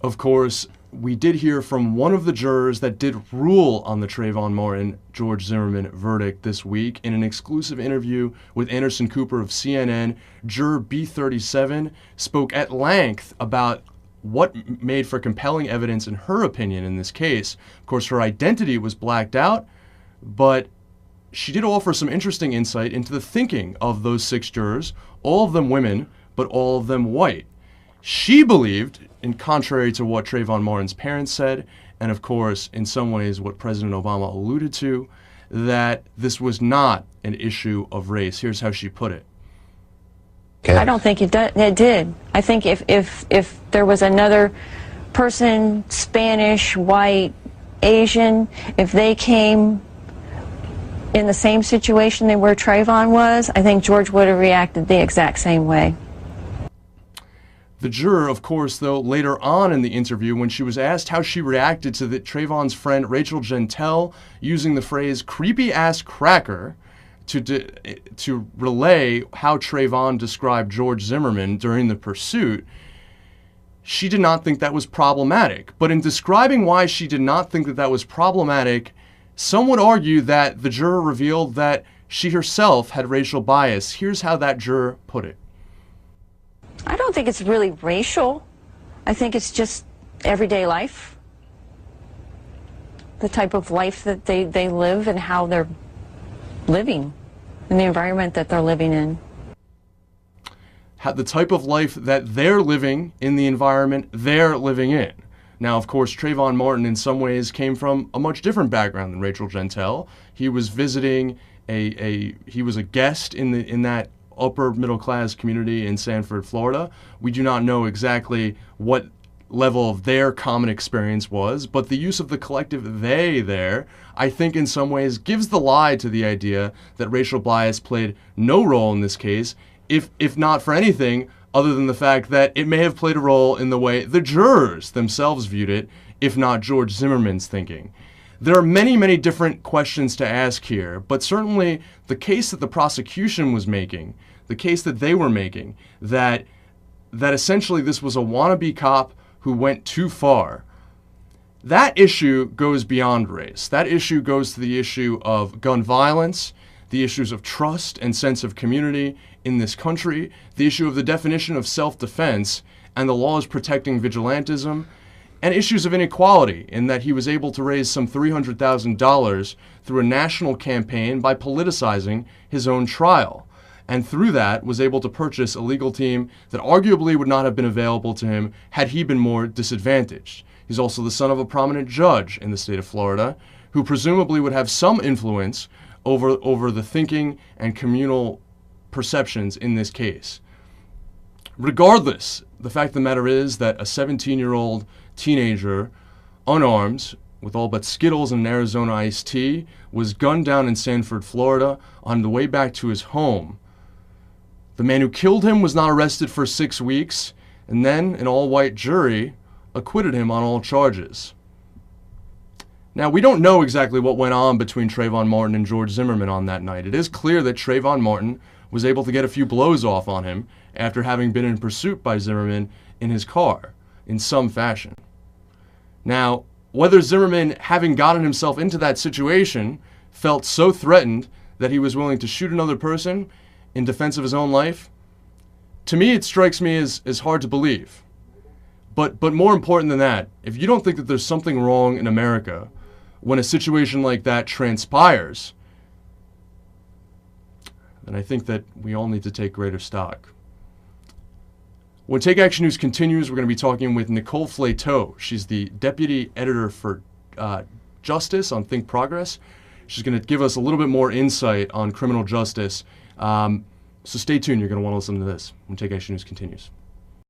of course, we did hear from one of the jurors that did rule on the Trayvon Martin, George Zimmerman verdict this week. In an exclusive interview with Anderson Cooper of CNN, Juror B37 spoke at length about what made for compelling evidence in her opinion in this case. Of course, her identity was blacked out, but she did offer some interesting insight into the thinking of those 6 jurors, all of them women, but all of them white. She believed, in contrary to what Trayvon Martin's parents said, and of course, in some ways, what President Obama alluded to, that this was not an issue of race. Here's how she put it. I don't think it did. I think if there was another person, Spanish, white, Asian, if they came in the same situation they were Trayvon was, I think George would have reacted the exact same way. The juror, of course, though, later on in the interview, when she was asked how she reacted to Trayvon's friend Rachel Jeantel using the phrase creepy-ass cracker to relay how Trayvon described George Zimmerman during the pursuit, she did not think that was problematic. But in describing why she did not think that was problematic, some would argue that the juror revealed that she herself had racial bias. Here's how that juror put it. I don't think it's really racial. I think it's just everyday life. The type of life that they live and how they're living in the environment that they're living in. The type of life that they're living in the environment they're living in. Now, of course, Trayvon Martin in some ways came from a much different background than Rachel Jeantel. He was visiting he was a guest in that upper middle class community in Sanford, Florida. We do not know exactly what level of their common experience was, but the use of the collective they there, I think in some ways gives the lie to the idea that racial bias played no role in this case, if not for anything other than the fact that it may have played a role in the way the jurors themselves viewed it, if not George Zimmerman's thinking. There are many, many different questions to ask here, but certainly the case that the prosecution was making, the case that they were making, that essentially this was a wannabe cop who went too far, that issue goes beyond race. That issue goes to the issue of gun violence, the issues of trust and sense of community in this country, the issue of the definition of self-defense and the laws protecting vigilantism, and issues of inequality in that he was able to raise some $300,000 through a national campaign by politicizing his own trial, and through that was able to purchase a legal team that arguably would not have been available to him had he been more disadvantaged. He's also the son of a prominent judge in the state of Florida who presumably would have some influence over the thinking and communal perceptions in this case. Regardless, the fact of the matter is that a 17-year-old teenager, unarmed, with all but Skittles and an Arizona iced tea, was gunned down in Sanford, Florida, on the way back to his home. The man who killed him was not arrested for 6 weeks, and then an all-white jury acquitted him on all charges. Now, we don't know exactly what went on between Trayvon Martin and George Zimmerman on that night. It is clear that Trayvon Martin was able to get a few blows off on him after having been in pursuit by Zimmerman in his car, in some fashion. Now, whether Zimmerman, having gotten himself into that situation, felt so threatened that he was willing to shoot another person in defense of his own life, to me it strikes me as hard to believe. But more important than that, if you don't think that there's something wrong in America when a situation like that transpires, then I think that we all need to take greater stock. When Take Action News continues, we're going to be talking with Nicole Flateau. She's the deputy editor for Justice on Think Progress. She's going to give us a little bit more insight on criminal justice. So stay tuned. You're going to want to listen to this when Take Action News continues.